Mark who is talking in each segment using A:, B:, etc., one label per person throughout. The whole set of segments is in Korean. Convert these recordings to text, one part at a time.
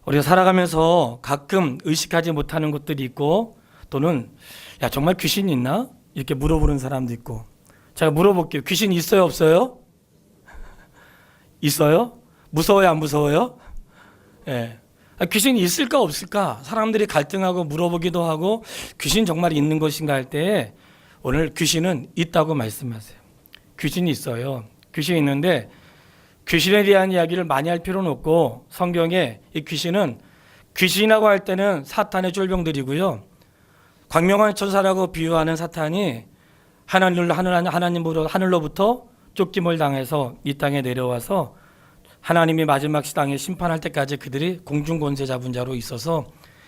A: 우리가 살아가면서 가끔 의식하지 못하는 것들이 있고, 또는 야 정말 귀신이 있나? 이렇게 물어보는 사람도 있고. 제가 물어볼게요. 귀신 있어요, 없어요? 있어요? 무서워요, 안 무서워요? 예. 귀신이 있을까 없을까? 사람들이 갈등하고 물어보기도 하고, 귀신 정말 있는 것인가 할 때 오늘 귀신은 있다고 말씀하세요. 귀신이 있어요. 귀신이 있는데 귀신에 대한 이야기를 많이 할 필요는 없고, 성경에 이 귀신은, 귀신이라고 할 때는 사탄의 쫄병들이고요, 광명한 천사라고 비유하는 사탄이 하나님으로부터 쫓김을 당해서 이 땅에 내려와서 하나님이 마지막 시당에 심판할 때까지 그들이 공중 권세 잡은 자로 있어서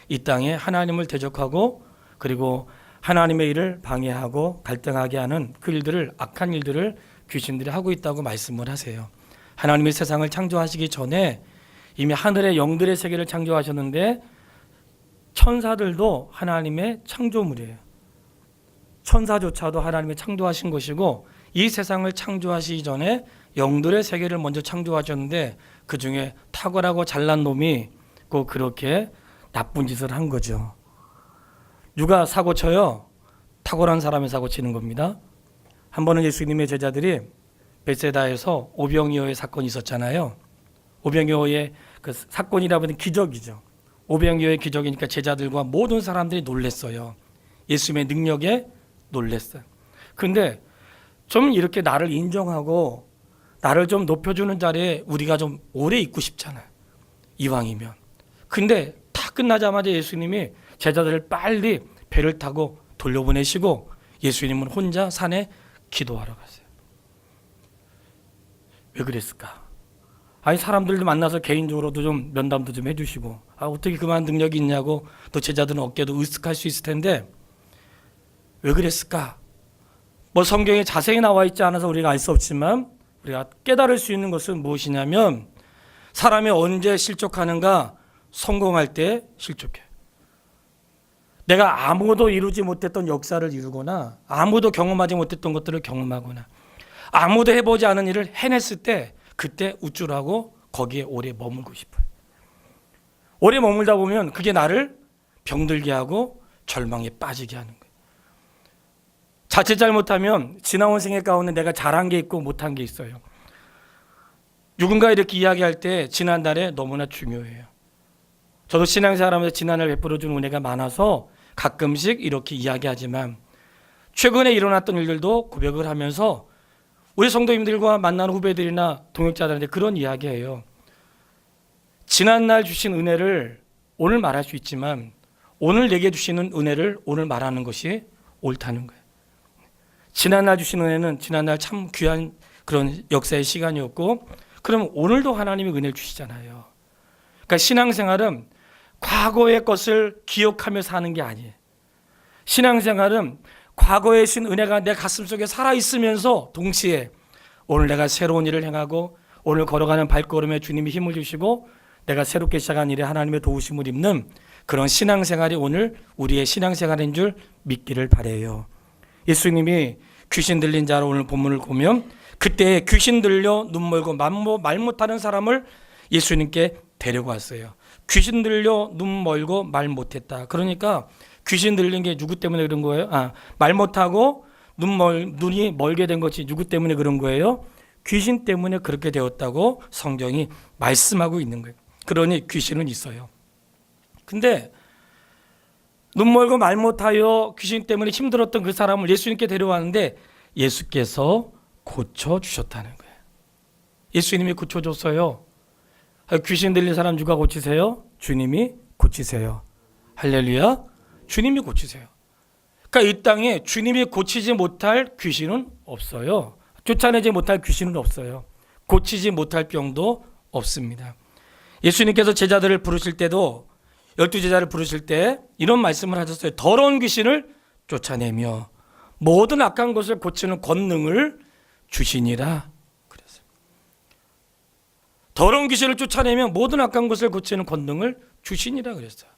A: 이 땅에 하나님을 대적하고, 그리고 하나님의 일을 방해하고 갈등하게 하는 그 일들을, 악한 일들을 귀신들이 하고 있다고 말씀을 하세요. 하나님이 세상을 창조하시기 전에 이미 하늘의 영들의 세계를 창조하셨는데, 천사들도 하나님의 창조물이에요. 천사조차도 하나님이 창조하신 것이고, 이 세상을 창조하시기 전에 영들의 세계를 먼저 창조하셨는데, 그 중에 탁월하고 잘난 놈이 꼭 그렇게 나쁜 짓을 한 거죠. 누가 사고 쳐요? 탁월한 사람이 사고 치는 겁니다. 한 번은 예수님의 제자들이 벳세다에서 오병이어의 사건이 있었잖아요. 오병이어의 그 사건이라 보면 기적이죠. 오병이어의 기적이니까 제자들과 모든 사람들이 놀랐어요. 예수님의 능력에 놀랐어요. 근데 좀 이렇게 나를 인정하고 나를 좀 높여주는 자리에 우리가 좀 오래 있고 싶잖아요, 이왕이면. 근데 다 끝나자마자 예수님이 제자들을 빨리 배를 타고 돌려보내시고 예수님은 혼자 산에 기도하러 갔어요. 왜 그랬을까? 아니, 사람들도 만나서 개인적으로도 좀 면담도 좀 해주시고, 어떻게 그만 능력이 있냐고 또 제자들은 어깨도 으쓱할 수 있을 텐데 왜 그랬을까? 뭐 성경에 자세히 나와 있지 않아서 우리가 알 수 없지만 우리가 깨달을 수 있는 것은 무엇이냐면, 사람이 언제 실족하는가? 성공할 때 실족해. 내가 아무도 이루지 못했던 역사를 이루거나, 아무도 경험하지 못했던 것들을 경험하거나, 아무도 해보지 않은 일을 해냈을 때, 그때 우쭐하고 거기에 오래 머물고 싶어요. 오래 머물다 보면 그게 나를 병들게 하고 절망에 빠지게 하는 거예요. 자칫 잘못하면 지나온 생애 가운데 내가 잘한 게 있고 못한 게 있어요. 누군가 이렇게 이야기할 때 지난날에 너무나 중요해요. 저도 신앙생활하면서 지난날 베풀어준 은혜가 많아서 가끔씩 이렇게 이야기하지만, 최근에 일어났던 일들도 고백을 하면서 우리 성도님들과 만나는 후배들이나 동역자들한테 그런 이야기예요. 지난날 주신 은혜를 오늘 말할 수 있지만, 오늘 내게 주시는 은혜를 오늘 말하는 것이 옳다는 거예요. 지난날 주신 은혜는 지난날 참 귀한 그런 역사의 시간이었고, 그럼 오늘도 하나님이 은혜를 주시잖아요. 그러니까 신앙생활은 과거의 것을 기억하며 사는 게 아니에요. 신앙생활은 과거에 주신 은혜가 내 가슴속에 살아있으면서 동시에 오늘 내가 새로운 일을 행하고 오늘 걸어가는 발걸음에 주님이 힘을 주시고 내가 새롭게 시작한 일에 하나님의 도우심을 입는 그런 신앙생활이 오늘 우리의 신앙생활인 줄 믿기를 바라요. 예수님이 귀신 들린 자로 오늘 본문을 보면, 그때 귀신 들려 눈 멀고 말 못하는 사람을 예수님께 데리고 왔어요. 귀신 들려 눈 멀고 말 못했다. 그러니까 귀신 들린 게 누구 때문에 그런 거예요? 말 못하고 눈이 멀게 된 것이 누구 때문에 그런 거예요? 귀신 때문에 그렇게 되었다고 성경이 말씀하고 있는 거예요. 그러니 귀신은 있어요. 근데 눈 멀고 말 못하여 귀신 때문에 힘들었던 그 사람을 예수님께 데려왔는데 예수께서 고쳐주셨다는 거예요. 예수님이 고쳐줬어요. 귀신 들린 사람 누가 고치세요? 주님이 고치세요. 할렐루야. 주님이 고치세요. 그러니까 이 땅에 주님이 고치지 못할 귀신은 없어요. 쫓아내지 못할 귀신은 없어요. 고치지 못할 병도 없습니다. 예수님께서 제자들을 부르실 때도, 12제자를 부르실 때 이런 말씀을 하셨어요. 더러운 귀신을 쫓아내며 모든 악한 것을 고치는 권능을 주시니라. 그랬어요. 더러운 귀신을 쫓아내며 모든 악한 것을 고치는 권능을 주시니라 그랬어요.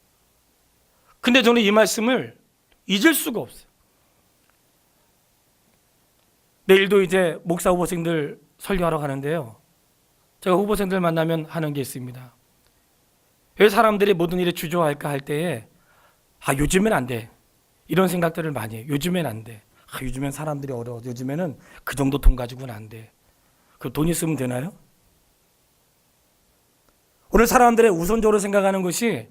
A: 근데 저는 이 말씀을 잊을 수가 없어요. 내일도 이제 목사 후보생들 설교하러 가는데요, 제가 후보생들 만나면 하는 게 있습니다. 왜 사람들이 모든 일에 주저할까 할 때에 요즘엔 안 돼. 이런 생각들을 많이 해요. 요즘엔 안 돼. 요즘엔 사람들이 어려워. 요즘에는 그 정도 돈 가지고는 안 돼. 그 돈 있으면 되나요? 오늘 사람들의 우선적으로 생각하는 것이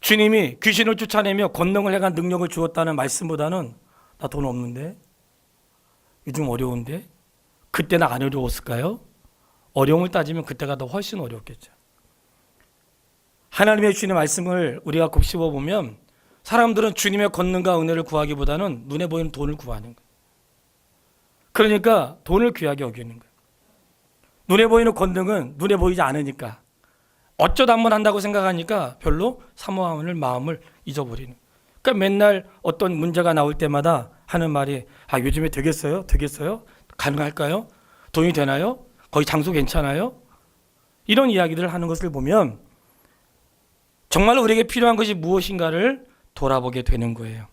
A: 주님이 귀신을 쫓아내며 권능을 행한 능력을 주었다는 말씀보다는 나 돈 없는데? 요즘 어려운데? 그때는 안 어려웠을까요? 어려움을 따지면 그때가 더 훨씬 어려웠겠죠. 하나님의 주시는 말씀을 우리가 곱씹어 보면 사람들은 주님의 권능과 은혜를 구하기보다는 눈에 보이는 돈을 구하는 거예요. 그러니까 돈을 귀하게 여기는 거예요. 눈에 보이는 권능은 눈에 보이지 않으니까 어쩌다 한번 한다고 생각하니까 별로 사모하는 마음을 잊어버리는 거예요. 그러니까 맨날 어떤 문제가 나올 때마다 하는 말이 요즘에 되겠어요? 되겠어요? 가능할까요? 돈이 되나요? 거기 장소 괜찮아요? 이런 이야기들을 하는 것을 보면 정말 우리에게 필요한 것이 무엇인가를 돌아보게 되는 거예요.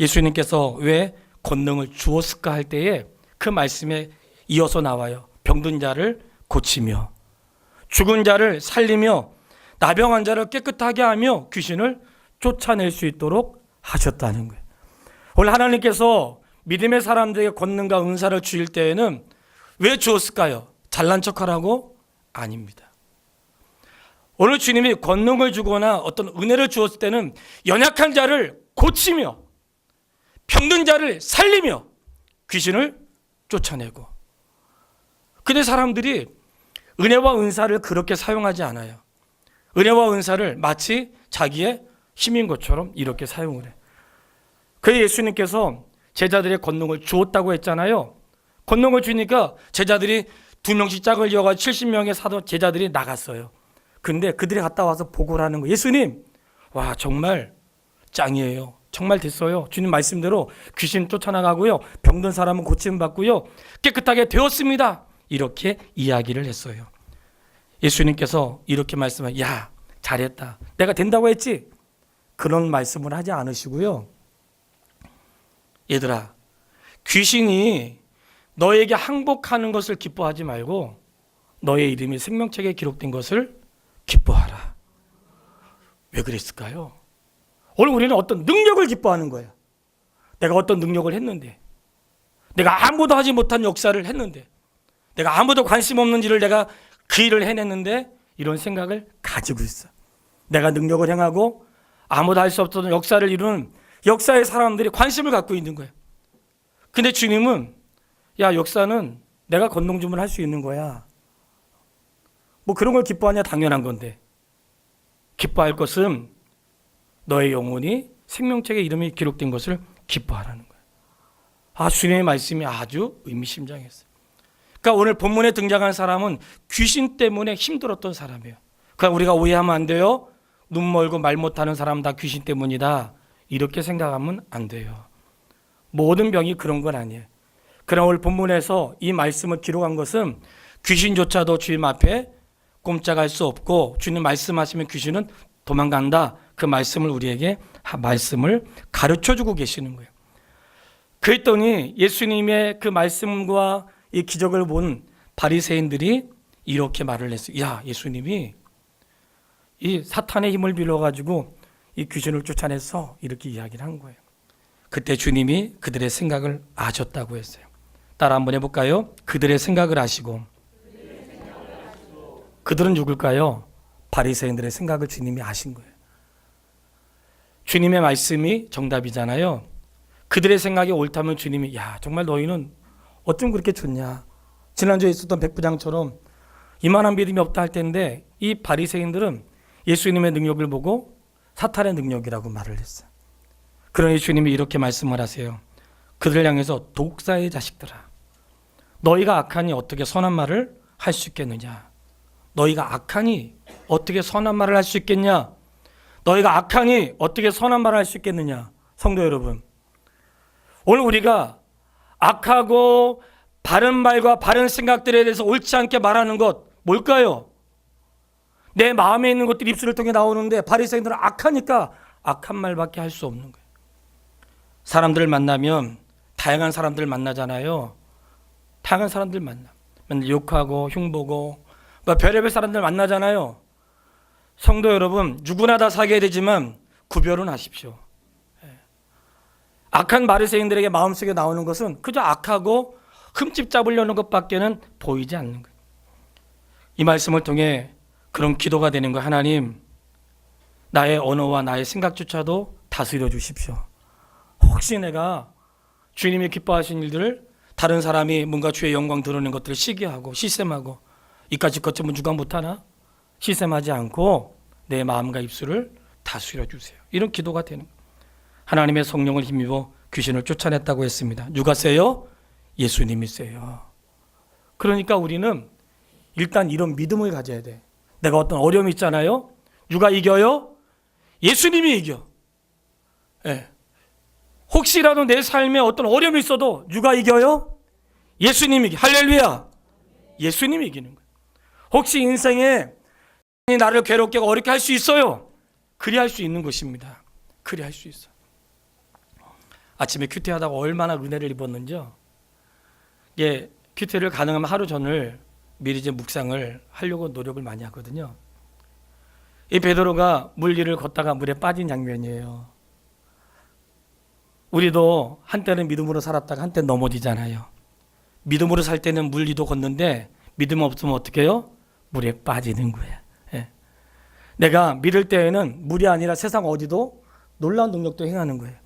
A: 예수님께서 왜 권능을 주었을까 할 때에 그 말씀에 이어서 나와요. 병든 자를 고치며 죽은 자를 살리며 나병한 자를 깨끗하게 하며 귀신을 쫓아낼 수 있도록 하셨다는 거예요. 오늘 하나님께서 믿음의 사람들에게 권능과 은사를 주실 때에는 왜 주었을까요? 잘난 척하라고? 아닙니다. 오늘 주님이 권능을 주거나 어떤 은혜를 주었을 때는 연약한 자를 고치며 병든 자를 살리며 귀신을 쫓아내고. 근데 사람들이 은혜와 은사를 그렇게 사용하지 않아요. 은혜와 은사를 마치 자기의 힘인 것처럼 이렇게 사용을 해요. 그래서 예수님께서 제자들의 권능을 주었다고 했잖아요. 권능을 주니까 제자들이 2명씩 짝을 지어가지고 70명의 사도 제자들이 나갔어요. 근데 그들이 갔다 와서 보고를 하는 거예요. 예수님, 와 정말 짱이에요. 정말 됐어요. 주님 말씀대로 귀신 쫓아나가고요. 병든 사람은 고침 받고요. 깨끗하게 되었습니다. 이렇게 이야기를 했어요. 예수님께서 이렇게 말씀하세요. 야, 잘했다. 내가 된다고 했지? 그런 말씀을 하지 않으시고요. 얘들아, 귀신이 너에게 항복하는 것을 기뻐하지 말고 너의 이름이 생명책에 기록된 것을 기뻐하라. 왜 그랬을까요? 오늘 우리는 어떤 능력을 기뻐하는 거예요. 내가 어떤 능력을 했는데, 내가 아무도 하지 못한 역사를 했는데, 내가 아무도 관심 없는 일을 내가 그 일을 해냈는데 이런 생각을 가지고 있어. 내가 능력을 행하고 아무도 할 수 없었던 역사를 이루는 역사의 사람들이 관심을 갖고 있는 거예요. 근데 주님은 야, 역사는 내가 권능 주면 할 수 있는 거야. 뭐 그런 걸 기뻐하냐? 당연한 건데. 기뻐할 것은 너의 영혼이 생명책에 이름이 기록된 것을 기뻐하라는 거예요. 주님의 말씀이 아주 의미심장했어요. 그러니까 오늘 본문에 등장한 사람은 귀신 때문에 힘들었던 사람이에요. 그러니까 우리가 오해하면 안 돼요. 눈 멀고 말 못하는 사람 다 귀신 때문이다. 이렇게 생각하면 안 돼요. 모든 병이 그런 건 아니에요. 그러나 오늘 본문에서 이 말씀을 기록한 것은 귀신조차도 주님 앞에 꼼짝할 수 없고 주님 말씀하시면 귀신은 도망간다. 그 말씀을 우리에게 말씀을 가르쳐주고 계시는 거예요. 그랬더니 예수님의 그 말씀과 이 기적을 본 바리새인들이 이렇게 말을 했어요. 야, 예수님이 이 사탄의 힘을 빌려가지고 이 귀신을 쫓아내서 이렇게 이야기를 한 거예요. 그때 주님이 그들의 생각을 아셨다고 했어요. 따라 한번 해볼까요? 그들의 생각을 아시고. 그들은 누굴까요? 바리새인들의 생각을 주님이 아신 거예요. 주님의 말씀이 정답이잖아요. 그들의 생각이 옳다면 주님이 야, 정말 너희는 어쩜 그렇게 좋냐. 지난주에 있었던 백부장처럼 이만한 믿음이 없다 할 텐데 이 바리새인들은 예수님의 능력을 보고 사탄의 능력이라고 말을 했어요. 그러니 주님이 이렇게 말씀을 하세요. 그들을 향해서 독사의 자식들아, 너희가 악하니 어떻게 선한 말을 할 수 있겠느냐. 너희가 악하니 어떻게 선한 말을 할 수 있겠냐. 너희가 악하니 어떻게 선한 말을 할 수 있겠느냐. 성도 여러분, 오늘 우리가 악하고 바른 말과 바른 생각들에 대해서 옳지 않게 말하는 것 뭘까요? 내 마음에 있는 것들이 입술을 통해 나오는데 바리새인들은 악하니까 악한 말밖에 할 수 없는 거예요. 사람들을 만나면 다양한 사람들을 만나잖아요. 다양한 사람들 만나. 맨날 욕하고 흉보고 별의별 사람들 만나잖아요. 성도 여러분, 누구나 다 사귀어야 되지만 구별은 하십시오. 악한 바리새인들에게 마음속에 나오는 것은 그저 악하고 흠집 잡으려는 것밖에는 보이지 않는 거예요. 이 말씀을 통해 그런 기도가 되는 거예요. 하나님, 나의 언어와 나의 생각조차도 다스려 주십시오. 혹시 내가 주님이 기뻐하신 일들을 다른 사람이 뭔가 주의 영광 드러내는 것들을 시기하고 시샘하고 이까짓 것쯤은 누가 못하나? 시샘하지 않고 내 마음과 입술을 다스려 주세요. 이런 기도가 되는 거예요. 하나님의 성령을 힘입어 귀신을 쫓아냈다고 했습니다. 누가 세요? 예수님이 세요. 그러니까 우리는 일단 이런 믿음을 가져야 돼. 내가 어떤 어려움이 있잖아요. 누가 이겨요? 예수님이 이겨. 예. 혹시라도 내 삶에 어떤 어려움이 있어도 누가 이겨요? 예수님이 이겨. 할렐루야. 예수님이 이기는 거예요. 혹시 인생에 나를 괴롭게 어렵게 할 수 있어요? 그리 할 수 있는 것입니다. 그리 할 수 있어요. 아침에 큐티하다가 얼마나 은혜를 입었는지요. 예, 큐티를 가능하면 하루 전을 미리 이제 묵상을 하려고 노력을 많이 하거든요. 이 베드로가 물 위를 걷다가 물에 빠진 장면이에요. 우리도 한때는 믿음으로 살았다가 한때는 넘어지잖아요. 믿음으로 살 때는 물 위도 걷는데 믿음 없으면 어떻게 해요? 물에 빠지는 거야. 예. 내가 믿을 때에는 물이 아니라 세상 어디도 놀라운 능력도 행하는 거예요.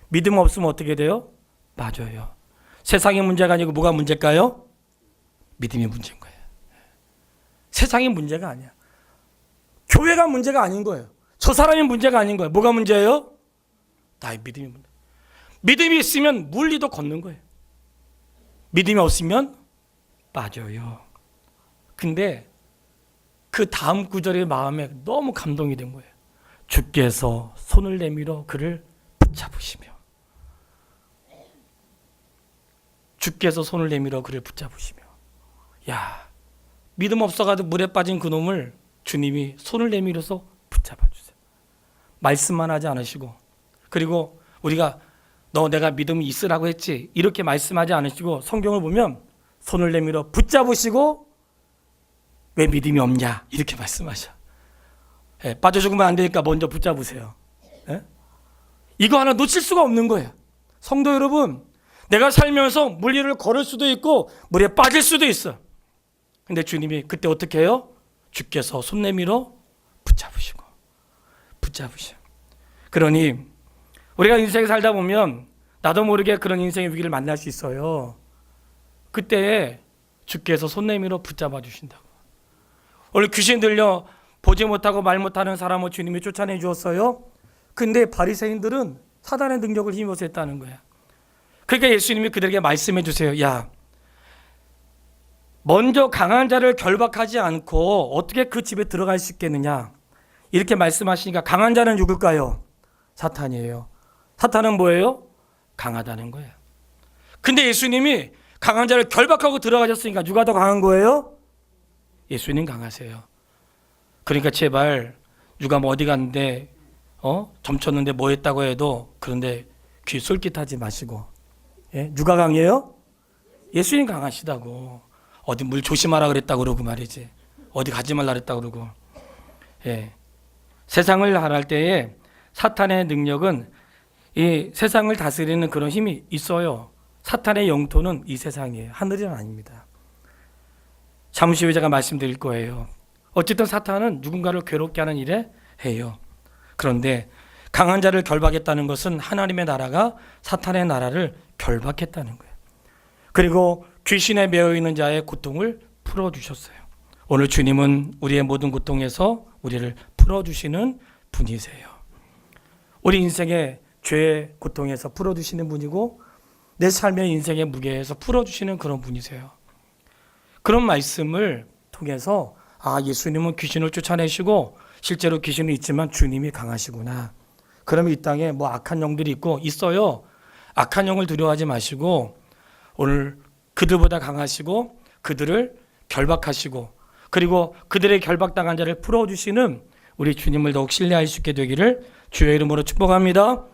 A: 믿음 없으면 어떻게 돼요? 빠져요. 세상의 문제가 아니고 뭐가 문제일까요? 믿음이 문제인 거예요. 세상이 문제가 아니야. 교회가 문제가 아닌 거예요. 저 사람이 문제가 아닌 거예요. 뭐가 문제예요? 나의 믿음이 문제. 믿음이 있으면 물리도 걷는 거예요. 믿음이 없으면 빠져요. 근데 그 다음 구절의 마음에 너무 감동이 된 거예요. 주께서 손을 내밀어 그를 붙잡으시며. 주께서 손을 내밀어 그를 붙잡으시며. 야, 믿음 없어가지고 물에 빠진 그 놈을 주님이 손을 내밀어서 붙잡아 주세요. 말씀만 하지 않으시고, 그리고 우리가 너 내가 믿음이 있으라고 했지 이렇게 말씀하지 않으시고 성경을 보면 손을 내밀어 붙잡으시고 왜 믿음이 없냐 이렇게 말씀하셔. 예, 빠져 죽으면 안 되니까 먼저 붙잡으세요. 예? 이거 하나 놓칠 수가 없는 거예요. 성도 여러분, 내가 살면서 물 위를 걸을 수도 있고 물에 빠질 수도 있어. 근데 주님이 그때 어떻게 해요? 주께서 손 내밀어 붙잡으시고. 그러니 우리가 인생에 살다 보면 나도 모르게 그런 인생의 위기를 만날 수 있어요. 그때 주께서 손 내밀어 붙잡아 주신다고. 원래 귀신 들려 보지 못하고 말 못하는 사람을 주님이 쫓아내 주었어요. 근데 바리새인들은 사단의 능력을 힘입어서 했다는 거야. 그러니까 예수님이 그들에게 말씀해 주세요. 야, 먼저 강한 자를 결박하지 않고 어떻게 그 집에 들어갈 수 있겠느냐 이렇게 말씀하시니까 강한 자는 누굴까요? 사탄이에요. 사탄은 뭐예요? 강하다는 거예요. 근데 예수님이 강한 자를 결박하고 들어가셨으니까 누가 더 강한 거예요? 예수님 강하세요. 그러니까 제발 누가 뭐 어디 갔는데 점쳤는데 뭐 했다고 해도 그런데 귀 쏠깃하지 마시고. 예? 누가 강해요? 예수님 강하시다고. 어디 물 조심하라 그랬다고 그러고 말이지. 어디 가지 말라 그랬다고 그러고. 예. 세상을 할할 때에 사탄의 능력은 이 세상을 다스리는 그런 힘이 있어요. 사탄의 영토는 이 세상이에요. 하늘은 아닙니다. 잠시 후에 제가 말씀드릴 거예요. 어쨌든 사탄은 누군가를 괴롭게 하는 일에 해요. 그런데 강한 자를 결박했다는 것은 하나님의 나라가 사탄의 나라를 결박했다는 거예요. 그리고 귀신에 매여 있는 자의 고통을 풀어주셨어요. 오늘 주님은 우리의 모든 고통에서 우리를 풀어주시는 분이세요. 우리 인생의 죄의 고통에서 풀어주시는 분이고 내 삶의 인생의 무게에서 풀어주시는 그런 분이세요. 그런 말씀을 통해서 예수님은 귀신을 쫓아내시고 실제로 귀신은 있지만 주님이 강하시구나. 그러면 이 땅에 뭐 악한 영들이 있어요. 악한 영을 두려워하지 마시고 오늘 그들보다 강하시고 그들을 결박하시고 그리고 그들의 결박당한 자를 풀어주시는 우리 주님을 더욱 신뢰할 수 있게 되기를 주의 이름으로 축복합니다.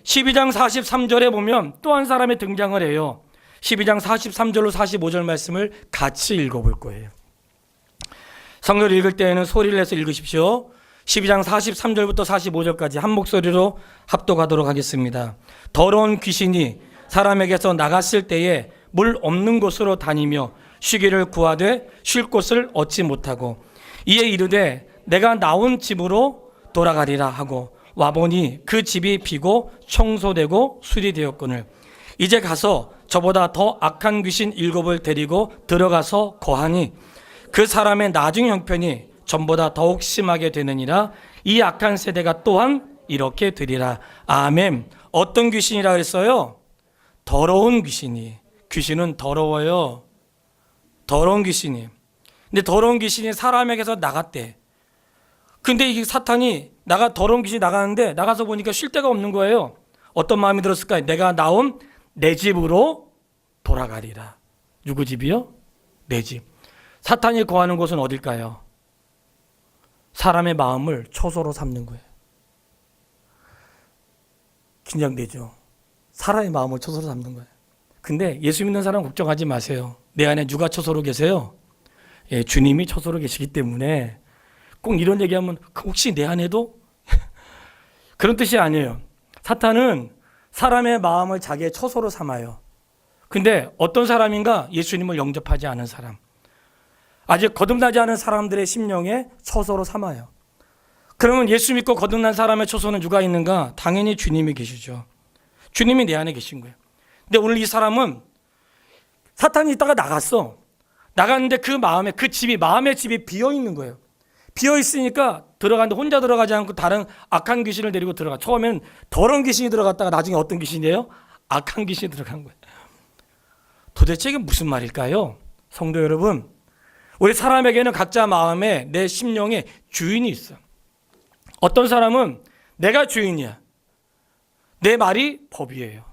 A: 12장 43절에 보면 또 한 사람이 등장을 해요. 12장 43절로 45절 말씀을 같이 읽어볼 거예요. 성경을 읽을 때에는 소리를 내서 읽으십시오. 12장 43절부터 45절까지 한 목소리로 합독하도록 하겠습니다. 더러운 귀신이 사람에게서 나갔을 때에 물 없는 곳으로 다니며 쉬기를 구하되 쉴 곳을 얻지 못하고 이에 이르되 내가 나온 집으로 돌아가리라 하고 와보니 그 집이 비고 청소되고 수리되었거늘 이제 가서 저보다 더 악한 귀신 7을 데리고 들어가서 거하니 그 사람의 나중 형편이 전보다 더욱 심하게 되느니라. 이 악한 세대가 또한 이렇게 되리라. 아멘. 어떤 귀신이라 그랬어요? 더러운 귀신이. 귀신은 더러워요. 더러운 귀신이. 근데 더러운 귀신이 사람에게서 나갔대. 근데 이 사탄이 더러운 귀신이 나가는데 나가서 보니까 쉴 데가 없는 거예요. 어떤 마음이 들었을까요? 내가 나온 내 집으로 돌아가리라. 누구 집이요? 내 집. 사탄이 거하는 곳은 어딜까요? 사람의 마음을 초소로 삼는 거예요. 긴장되죠? 사람의 마음을 초소로 삼는 거예요. 근데 예수 믿는 사람 걱정하지 마세요. 내 안에 누가 초소로 계세요? 예, 주님이 초소로 계시기 때문에 꼭 이런 얘기하면 혹시 내 안에도? 그런 뜻이 아니에요. 사탄은 사람의 마음을 자기의 초소로 삼아요. 근데 어떤 사람인가? 예수님을 영접하지 않은 사람. 아직 거듭나지 않은 사람들의 심령에 초소로 삼아요. 그러면 예수 믿고 거듭난 사람의 초소는 누가 있는가? 당연히 주님이 계시죠. 주님이 내 안에 계신 거예요. 근데 오늘 이 사람은 사탄이 있다가 나갔어. 나갔는데 그 마음에 마음의 집이 비어 있는 거예요. 비어 있으니까 들어가는데 혼자 들어가지 않고 다른 악한 귀신을 데리고 들어가. 처음에는 더러운 귀신이 들어갔다가 나중에 어떤 귀신이에요? 악한 귀신이 들어간 거예요. 도대체 이게 무슨 말일까요? 성도 여러분, 우리 사람에게는 각자 마음에 내 심령에 주인이 있어. 어떤 사람은 내가 주인이야. 내 말이 법이에요.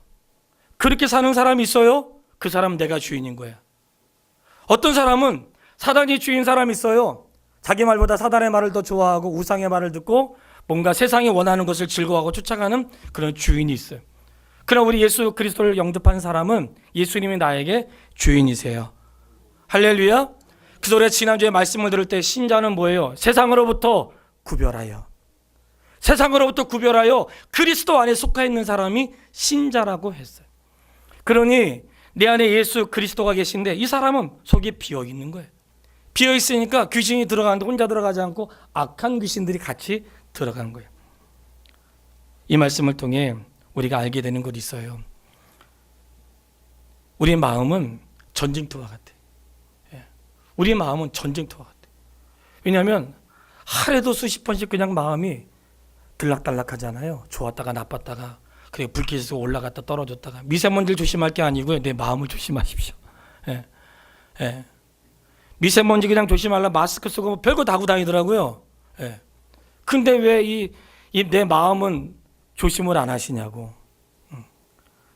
A: 그렇게 사는 사람이 있어요. 그 사람은 내가 주인인 거야. 어떤 사람은 사단이 주인 사람이 있어요. 자기 말보다 사단의 말을 더 좋아하고 우상의 말을 듣고 뭔가 세상이 원하는 것을 즐거워하고 쫓아가는 그런 주인이 있어요. 그러나 우리 예수 그리스도를 영접한 사람은 예수님이 나에게 주인이세요. 할렐루야. 그래서 우리가 지난주에 말씀을 들을 때 신자는 뭐예요? 세상으로부터 구별하여 그리스도 안에 속해 있는 사람이 신자라고 했어요. 그러니 내 안에 예수 그리스도가 계신데 이 사람은 속이 비어 있는 거예요. 비어 있으니까 귀신이 들어가는데 혼자 들어가지 않고 악한 귀신들이 같이 들어가는 거예요. 이 말씀을 통해 우리가 알게 되는 것이 있어요. 우리 마음은 전쟁터와 같아. 우리 마음은 전쟁터와 같아. 왜냐하면 하루에도 수십 번씩 그냥 마음이 들락달락하잖아요. 좋았다가 나빴다가, 그리고 불길에서 올라갔다 떨어졌다가. 미세먼지를 조심할 게 아니고요, 내 마음을 조심하십시오. 예. 예. 미세먼지 그냥 조심하려 마스크 쓰고 별거 다 하고 다니더라고요. 예. 근데 왜 내 마음은 조심을 안 하시냐고.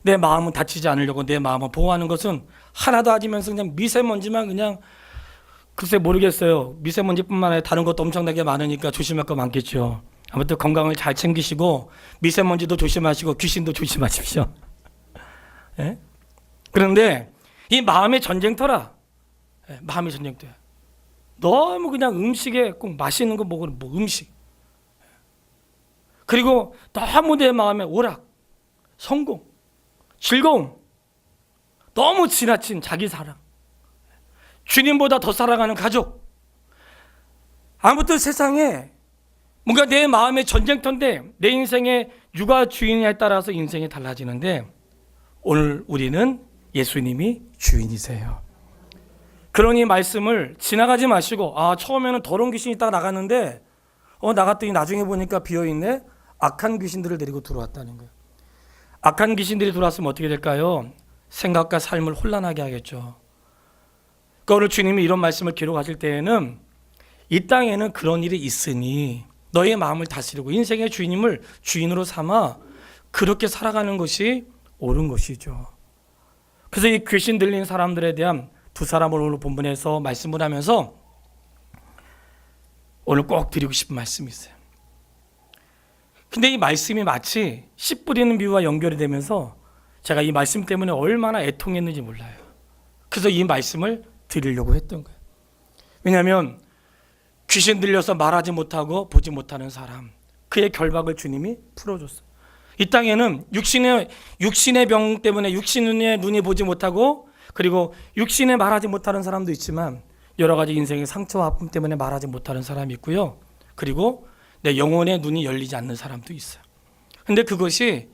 A: 내 마음은 다치지 않으려고 내 마음을 보호하는 것은 하나도 하지면서 그냥 미세먼지만 그냥, 글쎄 모르겠어요. 미세먼지뿐만 아니라 다른 것도 엄청나게 많으니까 조심할 거 많겠죠. 아무튼 건강을 잘 챙기시고 미세먼지도 조심하시고 귀신도 조심하십시오. 예? 그런데 이 마음의 전쟁터라. 예, 마음의 전쟁터야. 너무 그냥 음식에 꼭 맛있는 거 먹으면 음식. 그리고 너무 내 마음에 오락, 성공, 즐거움, 너무 지나친 자기 사랑, 주님보다 더 사랑하는 가족. 아무튼 세상에 뭔가 내 마음의 전쟁터인데 내 인생의 누가 주인이냐에 따라서 인생이 달라지는데 오늘 우리는 예수님이 주인이세요. 그러니 말씀을 지나가지 마시고 처음에는 더러운 귀신이 있다가 나갔는데 나갔더니 나중에 보니까 비어있네. 악한 귀신들을 데리고 들어왔다는 거예요. 악한 귀신들이 들어왔으면 어떻게 될까요? 생각과 삶을 혼란하게 하겠죠. 그러니까 오늘 주님이 이런 말씀을 기록하실 때에는 이 땅에는 그런 일이 있으니 너의 마음을 다스리고 인생의 주인임을 주인으로 삼아 그렇게 살아가는 것이 옳은 것이죠. 그래서 이 귀신 들린 사람들에 대한 두 사람을 오늘 본문에서 말씀을 하면서 오늘 꼭 드리고 싶은 말씀이 있어요. 근데 이 말씀이 마치 씨 뿌리는 비유와 연결이 되면서 제가 이 말씀 때문에 얼마나 애통했는지 몰라요. 그래서 이 말씀을 드리려고 했던 거예요. 왜냐하면 귀신 들려서 말하지 못하고 보지 못하는 사람, 그의 결박을 주님이 풀어줬어요. 이 땅에는 육신의 병 때문에 육신의 눈이 보지 못하고, 그리고 육신에 말하지 못하는 사람도 있지만 여러 가지 인생의 상처와 아픔 때문에 말하지 못하는 사람이 있고요. 그리고 내 영혼의 눈이 열리지 않는 사람도 있어요. 근데 그것이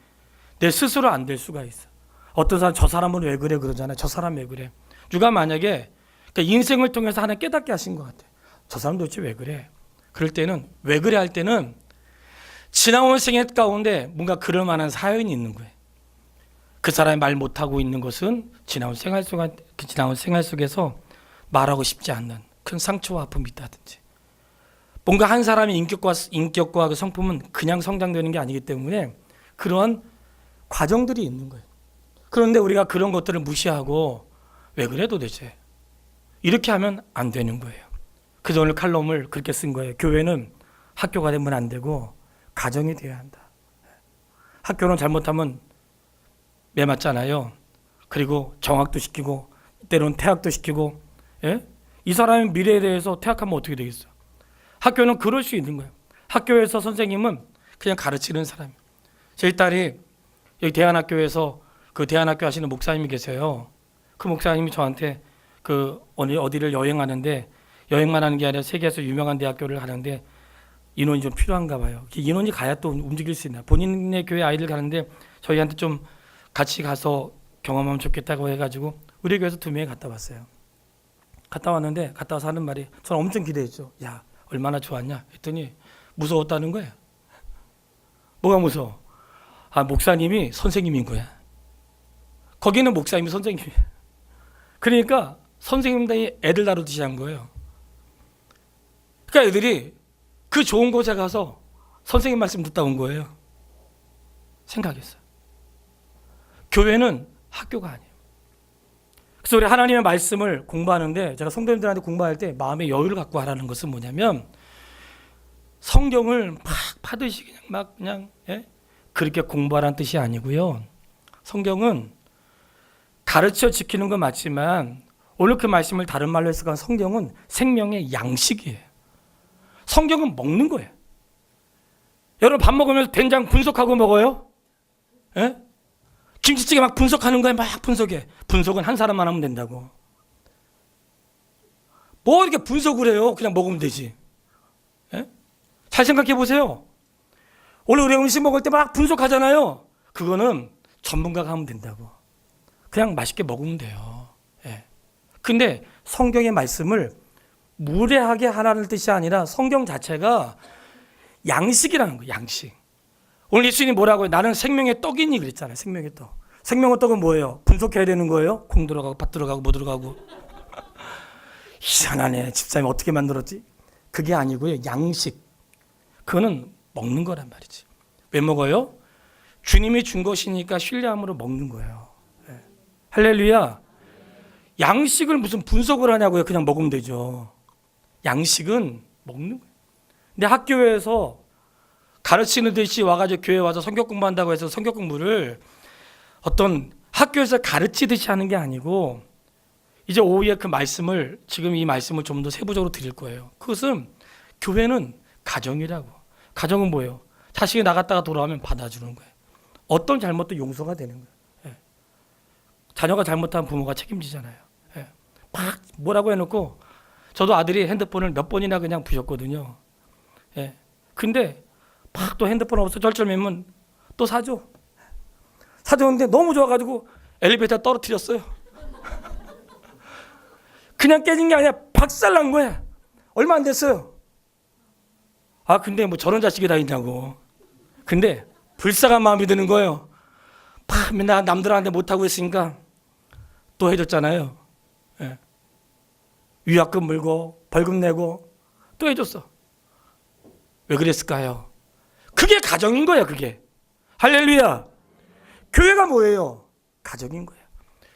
A: 내 스스로 안 될 수가 있어요. 어떤 사람, 저 사람은 왜 그래 그러잖아요. 저 사람 왜 그래. 누가 만약에 인생을 통해서 하나 깨닫게 하신 것 같아요. 저 사람 도대체 왜 그래. 그럴 때는, 왜 그래 할 때는 지나온 생애 가운데 뭔가 그럴 만한 사연이 있는 거예요. 그 사람이 말 못하고 있는 것은 지나온 생활 속에서 말하고 싶지 않는 큰 상처와 아픔이 있다든지, 뭔가 한 사람의 인격과 그 성품은 그냥 성장되는 게 아니기 때문에 그러한 과정들이 있는 거예요. 그런데 우리가 그런 것들을 무시하고 왜 그래 도대체, 이렇게 하면 안 되는 거예요. 그래서 오늘 칼럼을 그렇게 쓴 거예요. 교회는 학교가 되면 안 되고 가정이 되어야 한다. 학교는 잘못하면 매맞잖아요. 그리고 정학도 시키고 때로는 퇴학도 시키고, 예? 이 사람의 미래에 대해서 퇴학하면 어떻게 되겠어요? 학교는 그럴 수 있는 거예요. 학교에서 선생님은 그냥 가르치는 사람이에요. 제 딸이 여기 대안학교에서 그 대안학교 하시는 목사님이 계세요. 그 목사님이 저한테 어디를 여행하는데, 여행만 하는 게 아니라 세계에서 유명한 대학교를 가는데 인원이 좀 필요한가 봐요. 인원이 가야 또 움직일 수 있나. 본인의 교회 아이들 가는데 저희한테 좀 같이 가서 경험하면 좋겠다고 해가지고 우리 교회에서 2명이 갔다 왔어요. 갔다 왔는데, 갔다 와서 하는 말이, 저는 엄청 기대했죠. 야, 얼마나 좋았냐 했더니 무서웠다는 거예요. 뭐가 무서워? 목사님이 선생님인 거야. 거기는 목사님이 선생님이야. 그러니까 선생님들이 애들 다루듯이 한 거예요. 그러니까 애들이 그 좋은 곳에 가서 선생님 말씀 듣다 온 거예요. 생각했어요. 교회는 학교가 아니에요. 그래서 우리 하나님의 말씀을 공부하는데, 제가 성도님들한테 공부할 때 마음의 여유를 갖고 하라는 것은 뭐냐면, 성경을 막 파듯이 그냥 그렇게 공부하라는 뜻이 아니고요. 성경은 가르쳐 지키는 건 맞지만, 오늘 그 말씀을 다른 말로 해석한 성경은 생명의 양식이에요. 성경은 먹는 거예요. 여러분 밥 먹으면서 된장 분석하고 먹어요? 예? 김치찌개 막 분석하는 거예요. 막 분석해. 분석은 한 사람만 하면 된다고. 뭐 이렇게 분석을 해요? 그냥 먹으면 되지. 예? 잘 생각해 보세요. 오늘 우리 음식 먹을 때 막 분석하잖아요. 그거는 전문가가 하면 된다고. 그냥 맛있게 먹으면 돼요. 예. 근데 성경의 말씀을 무례하게 하라는 뜻이 아니라 성경 자체가 양식이라는 거예요. 양식. 오늘 예수님이 뭐라고요? 나는 생명의 떡이니 그랬잖아요. 생명의 떡. 생명의 떡은 뭐예요? 분석해야 되는 거예요? 콩 들어가고 팥 들어가고 뭐 들어가고. 희한하네. 집사님 어떻게 만들었지? 그게 아니고요. 양식. 그거는 먹는 거란 말이지. 왜 먹어요? 주님이 준 것이니까 신뢰함으로 먹는 거예요. 네. 할렐루야. 양식을 무슨 분석을 하냐고요. 그냥 먹으면 되죠. 양식은 먹는 거예요. 근데 학교에서 가르치는 듯이 와가지고 교회 와서 성경 공부한다고 해서 성경 공부를 어떤 학교에서 가르치듯이 하는 게 아니고, 이제 오후에 그 말씀을, 지금 이 말씀을 좀 더 세부적으로 드릴 거예요. 그것은 교회는 가정이라고. 가정은 뭐예요? 자식이 나갔다가 돌아오면 받아주는 거예요. 어떤 잘못도 용서가 되는 거예요. 예. 자녀가 잘못하면 부모가 책임지잖아요. 예. 막 뭐라고 해놓고, 저도 아들이 핸드폰을 몇 번이나 그냥 부셨거든요. 예. 근데 막 또 핸드폰 없어 절절매면 또 사줘. 사줬는데 너무 좋아가지고 엘리베이터 떨어뜨렸어요. 그냥 깨진 게 아니라 박살난 거야. 얼마 안 됐어요. 근데 뭐 저런 자식이 다 있냐고. 근데 불쌍한 마음이 드는 거예요. 맨날 남들한테 못하고 있으니까 또 해줬잖아요. 예. 위약금 물고 벌금 내고 또 해줬어. 왜 그랬을까요? 그게 가정인 거야. 그게. 할렐루야. 교회가 뭐예요? 가정인 거예요.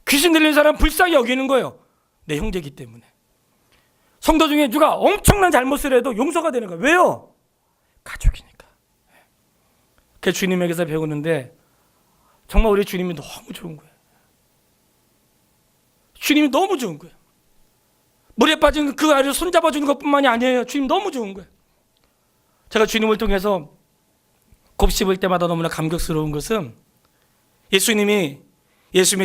A: 귀신 들린 사람 불쌍히 여기는 거예요. 내 형제이기 때문에. 성도 중에 누가 엄청난 잘못을 해도 용서가 되는 거예요. 왜요? 가족이니까. 그 주님에게서 배우는데 정말 우리 주님이 너무 좋은 거예요. 주님이 너무 좋은 거예요. 물에 빠진 그 아이를 손잡아주는 것뿐만이 아니에요. 주님 너무 좋은 거예요. 제가 주님을 통해서 곱씹을 때마다 너무나 감격스러운 것은 예수님의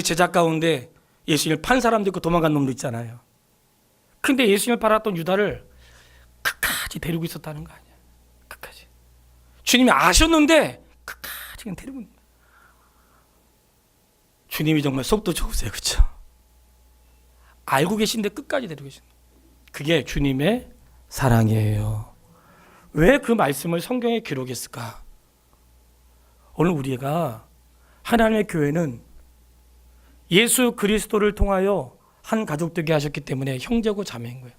A: 제자 가운데 예수님을 판 사람도 있고 도망간 놈도 있잖아요. 근데 예수님을 팔았던 유다를 끝까지 데리고 있었다는 거 아니야. 끝까지. 주님이 아셨는데 끝까지 그냥 데리고 있는 거예요. 주님이 정말 속도 좋으세요. 그렇죠? 알고 계신데 끝까지 데리고 계신 거예요. 그게 주님의 사랑이에요. 왜 그 말씀을 성경에 기록했을까? 오늘 우리가 하나님의 교회는 예수 그리스도를 통하여 한 가족 되게 하셨기 때문에 형제고 자매인 거예요.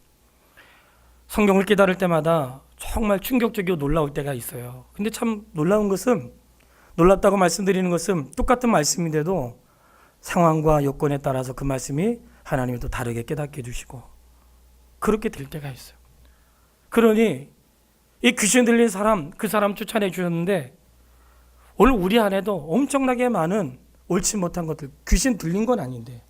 A: 성경을 깨달을 때마다 정말 충격적이고 놀라울 때가 있어요. 근데 참 놀라운 것은, 놀랍다고 말씀드리는 것은 똑같은 말씀인데도 상황과 요건에 따라서 그 말씀이 하나님이 또 다르게 깨닫게 해주시고 그렇게 될 때가 있어요. 그러니 이 귀신 들린 사람, 그 사람 추천해 주셨는데 오늘 우리 안에도 엄청나게 많은 옳지 못한 것들, 귀신 들린 건 아닌데,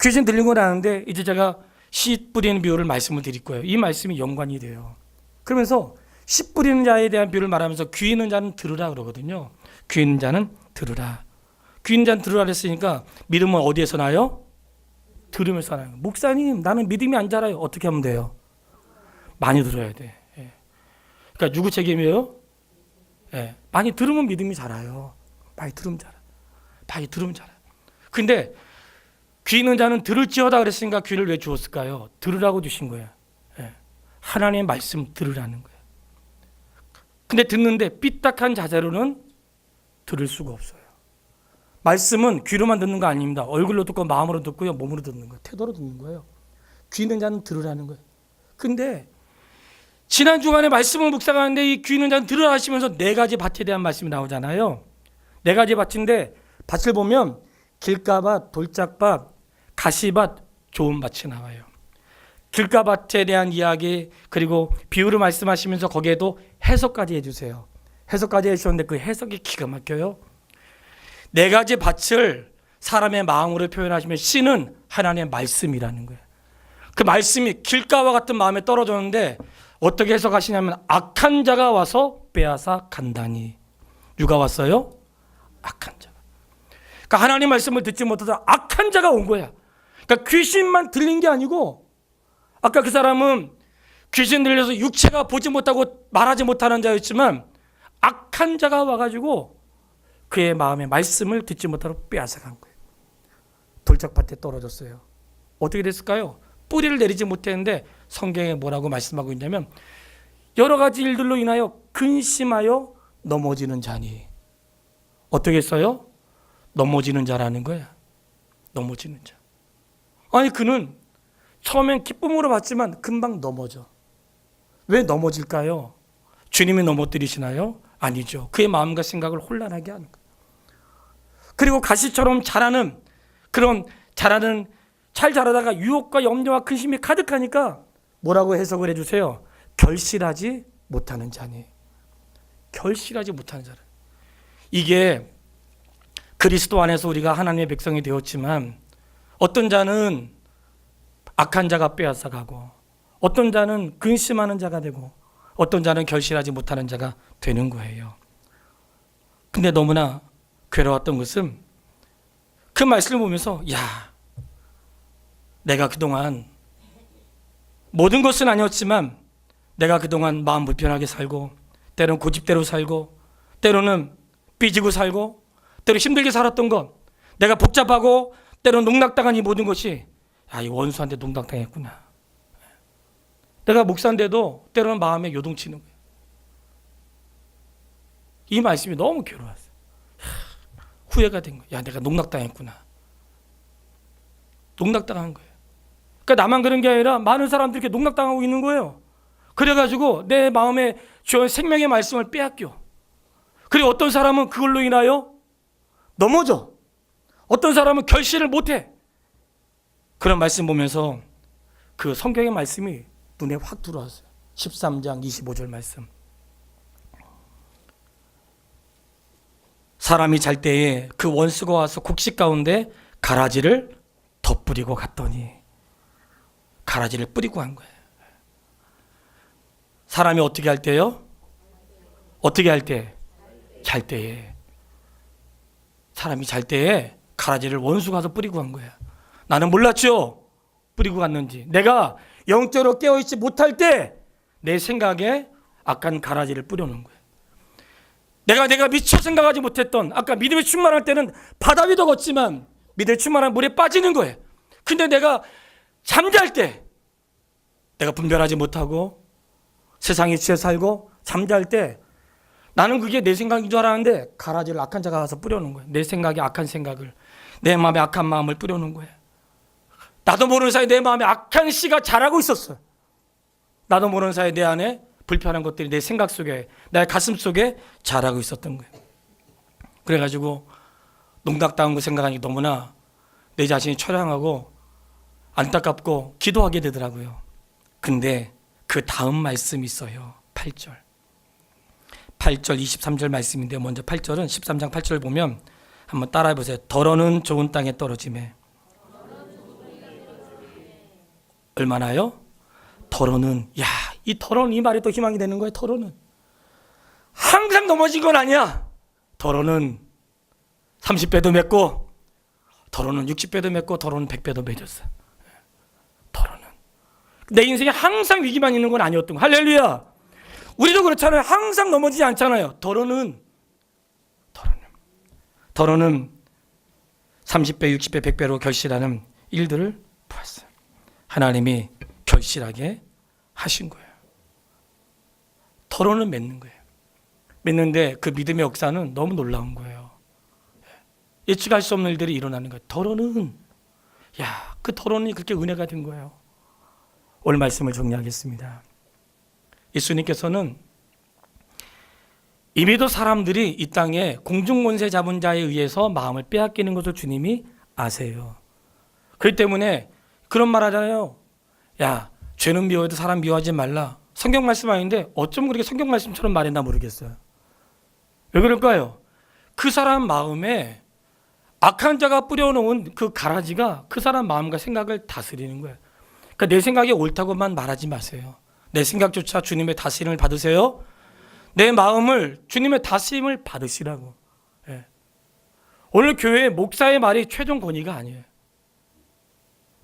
A: 귀신 들린 건 아는데 이제 제가 씨 뿌리는 비유를 말씀을 드릴 거예요. 이 말씀이 연관이 돼요. 그러면서 씨 뿌리는 자에 대한 비유를 말하면서 귀 있는 자는 들으라 그러거든요. 귀 있는 자는 들으라. 귀 있는 자는 들으라 그랬으니까 믿음은 어디에서 나요? 들으면서 나요. 목사님, 나는 믿음이 안 자라요. 어떻게 하면 돼요? 많이 들어야 돼. 그러니까 누구 책임이에요? 많이 들으면 믿음이 자라요. 많이 들으면 자라. 많이 들으면 자라. 근데 귀 있는 자는 들을지어다 그랬으니까 귀를 왜 주었을까요? 들으라고 주신 거예요. 하나님의 말씀 들으라는 거예요. 근데 듣는데 삐딱한 자세로는 들을 수가 없어요. 말씀은 귀로만 듣는 거 아닙니다. 얼굴로 듣고 마음으로 듣고요, 몸으로 듣는 거예요. 태도로 듣는 거예요. 귀 있는 자는 들으라는 거예요. 근데 지난 주간에 말씀을 묵상하는데 이 귀 있는 자는 들으라 하시면서 네 가지 밭에 대한 말씀이 나오잖아요. 네 가지 밭인데 밭을 보면 길가밭, 돌짝밭, 가시밭, 좋은 밭이 나와요. 길가밭에 대한 이야기, 그리고 비유를 말씀하시면서 거기에도 해석까지 해주세요. 해석까지 해주셨는데 그 해석이 기가 막혀요. 네 가지 밭을 사람의 마음으로 표현하시면 씨는 하나님의 말씀이라는 거예요. 그 말씀이 길가와 같은 마음에 떨어졌는데 어떻게 해석하시냐면 악한 자가 와서 빼앗아 간다니. 누가 왔어요? 악한 자가. 그러니까 하나님 말씀을 듣지 못하다 악한 자가 온 거야. 그러니까 귀신만 들린 게 아니고, 아까 그 사람은 귀신 들려서 육체가 보지 못하고 말하지 못하는 자였지만 악한 자가 와가지고 그의 마음의 말씀을 듣지 못하고 빼앗아간 거예요. 돌짝밭에 떨어졌어요. 어떻게 됐을까요? 뿌리를 내리지 못했는데 성경에 뭐라고 말씀하고 있냐면 여러 가지 일들로 인하여 근심하여 넘어지는 자니. 어떻게 했어요? 넘어지는 자라는 거야. 넘어지는 자. 아니 그는 처음엔 기쁨으로 봤지만 금방 넘어져. 왜 넘어질까요? 주님이 넘어뜨리시나요? 아니죠. 그의 마음과 생각을 혼란하게 하는 거예요. 그리고 가시처럼 자라는 잘 자라다가 유혹과 염려와 근심이 가득하니까 뭐라고 해석을 해주세요? 결실하지 못하는 자니. 결실하지 못하는 자라. 이게 그리스도 안에서 우리가 하나님의 백성이 되었지만 어떤 자는 악한 자가 빼앗아가고 어떤 자는 근심하는 자가 되고 어떤 자는 결실하지 못하는 자가 되는 거예요. 근데 너무나 괴로웠던 것은 그 말씀을 보면서 내가 그동안 모든 것은 아니었지만 내가 그동안 마음 불편하게 살고 때로는 고집대로 살고 때로는 삐지고 살고 때로 힘들게 살았던 것, 내가 복잡하고 때로는 농락당한 이 모든 것이 이 원수한테 농락당했구나. 내가 목사인데도 때로는 마음에 요동치는 거예요. 이 말씀이 너무 괴로웠어요. 후회가 된 거예요. 내가 농락당했구나. 농락당한 거예요. 그러니까 나만 그런 게 아니라 많은 사람들이 이렇게 농락당하고 있는 거예요. 그래가지고 내 마음에 주신 생명의 말씀을 빼앗겨. 그리고 어떤 사람은 그걸로 인하여 넘어져. 어떤 사람은 결실을 못해. 그런 말씀 보면서 그 성경의 말씀이 눈에 확 들어왔어요. 13장 25절 말씀. 사람이 잘 때에 그 원수가 와서 곡식 가운데 가라지를 덧뿌리고 갔더니 가라지를 뿌리고 간 거예요. 사람이 어떻게 할 때요? 어떻게 할 때? 잘 때에. 사람이 잘 때에 가라지를 원수 가서 뿌리고 간 거야. 나는 몰랐죠? 뿌리고 갔는지. 내가 영적으로 깨어있지 못할 때 내 생각에 악한 가라지를 뿌려놓은 거야. 내가 미처 생각하지 못했던, 아까 믿음이 충만할 때는 바다 위도 걷지만 믿음이 충만한 물에 빠지는 거예요. 근데 내가 잠잘 때, 내가 분별하지 못하고 세상에 취해 살고 잠잘 때 나는 그게 내 생각인 줄 알았는데 가라지를 악한 자가 가서 뿌려놓은 거예요. 내 생각에 악한 생각을, 내 마음에 악한 마음을 뿌려놓은 거예요. 나도 모르는 사이에 내 마음에 악한 씨가 자라고 있었어요. 나도 모르는 사이에 내 안에 불편한 것들이 내 생각 속에, 나의 가슴 속에 자라고 있었던 거예요. 그래가지고 농락당한 거 생각하니 너무나 내 자신이 처량하고 안타깝고 기도하게 되더라고요. 근데 그 다음 말씀이 있어요. 8절 23절 말씀인데, 먼저 8절은 13장 8절 보면 한번 따라해 보세요. 더러는 좋은 땅에 떨어지매. 얼마나요? 더러는, 이 더러는, 이 말이 또 희망이 되는 거예요. 더러는 항상 넘어진 건 아니야. 더러는 30배도 맺고, 더러는 60배도 맺고, 더러는 100배도 맺었어. 더러는 내 인생에 항상 위기만 있는 건 아니었던 거. 할렐루야. 우리도 그렇잖아요. 항상 넘어지지 않잖아요. 더러는 30배, 60배, 100배로 결실하는 일들을 보았어요. 하나님이 결실하게 하신 거예요. 더러는 맺는 거예요. 맺는데 그 믿음의 역사는 너무 놀라운 거예요. 예측할 수 없는 일들이 일어나는 거예요. 더러는, 그 더러는 그렇게 은혜가 된 거예요. 오늘 말씀을 정리하겠습니다. 예수님께서는 이미도 사람들이 이 땅에 공중권세 잡은 자에 의해서 마음을 빼앗기는 것을 주님이 아세요. 그렇기 때문에 그런 말 하잖아요. 죄는 미워해도 사람 미워하지 말라. 성경 말씀 아닌데 어쩜 그렇게 성경 말씀처럼 말했나 모르겠어요. 왜 그럴까요? 그 사람 마음에 악한 자가 뿌려놓은 그 가라지가 그 사람 마음과 생각을 다스리는 거예요. 그러니까 내 생각이 옳다고만 말하지 마세요. 내 생각조차 주님의 다스림을 받으세요. 내 마음을 주님의 다스림을 받으시라고. 오늘 교회 목사의 말이 최종 권위가 아니에요.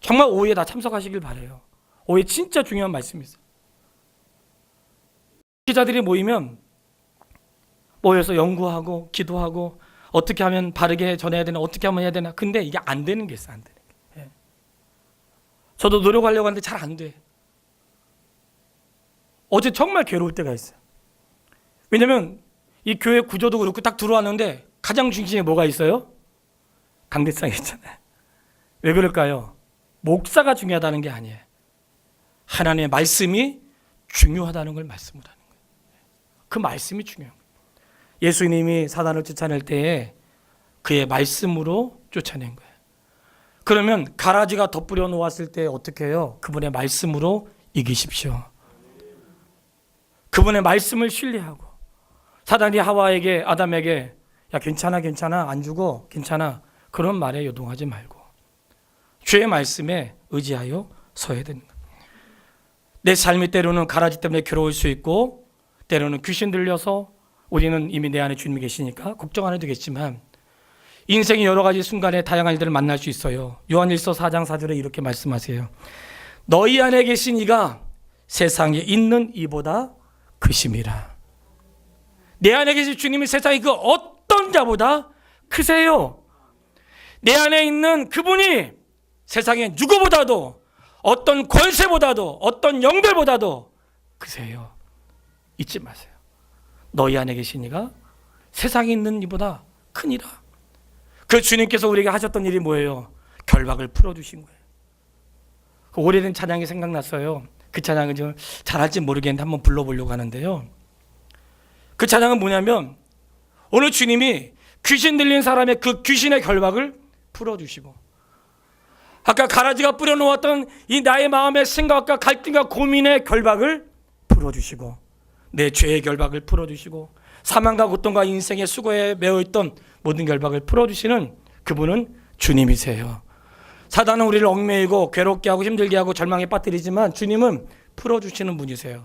A: 정말 오후에 다 참석하시길 바라요. 오후에 진짜 중요한 말씀이 있어요. 기자들이 모여서 연구하고 기도하고 어떻게 하면 바르게 전해야 되나, 어떻게 하면 해야 되나. 근데 이게 안 되는 게 있어요. 안 되는 게. 저도 노력하려고 하는데 잘 안 돼. 어제 정말 괴로울 때가 있어요. 왜냐면 이 교회 구조도 그렇고 딱 들어왔는데 가장 중심에 뭐가 있어요? 강대상이 있잖아요. 왜 그럴까요? 목사가 중요하다는 게 아니에요. 하나님의 말씀이 중요하다는 걸 말씀을 하는 거예요. 그 말씀이 중요한 거예요. 예수님이 사단을 쫓아낼 때에 그의 말씀으로 쫓아낸 거예요. 그러면 가라지가 덧뿌려 놓았을 때 어떻게 해요? 그분의 말씀으로 이기십시오. 그분의 말씀을 신뢰하고, 사단이 하와에게, 아담에게 괜찮아 안 죽어 괜찮아, 그런 말에 요동하지 말고 주의 말씀에 의지하여 서야 되는 거예요. 내 삶이 때로는 가라지 때문에 괴로울 수 있고, 때로는 귀신 들려서, 우리는 이미 내 안에 주님이 계시니까 걱정 안 해도 되겠지만 인생의 여러 가지 순간에 다양한 일들을 만날 수 있어요. 요한일서 4장 4절에 이렇게 말씀하세요. 너희 안에 계신 이가 세상에 있는 이보다 크심이라. 내 안에 계신 주님이 세상의 그 어떤 자보다 크세요. 내 안에 있는 그분이 세상의 누구보다도, 어떤 권세보다도, 어떤 영들보다도 크세요. 잊지 마세요. 너희 안에 계신 이가 세상에 있는 이보다 크니라. 그 주님께서 우리에게 하셨던 일이 뭐예요? 결박을 풀어주신 거예요. 그 오래된 찬양이 생각났어요. 그 찬양은 좀 잘할지 모르겠는데 한번 불러보려고 하는데요. 그 찬양은 뭐냐면, 오늘 주님이 귀신 들린 사람의 그 귀신의 결박을 풀어주시고, 아까 가라지가 뿌려놓았던 이 나의 마음의 생각과 갈등과 고민의 결박을 풀어주시고, 내 죄의 결박을 풀어주시고, 사망과 고통과 인생의 수고에 매어있던 모든 결박을 풀어주시는 그분은 주님이세요. 사단은 우리를 얽매이고 괴롭게 하고 힘들게 하고 절망에 빠뜨리지만 주님은 풀어주시는 분이세요.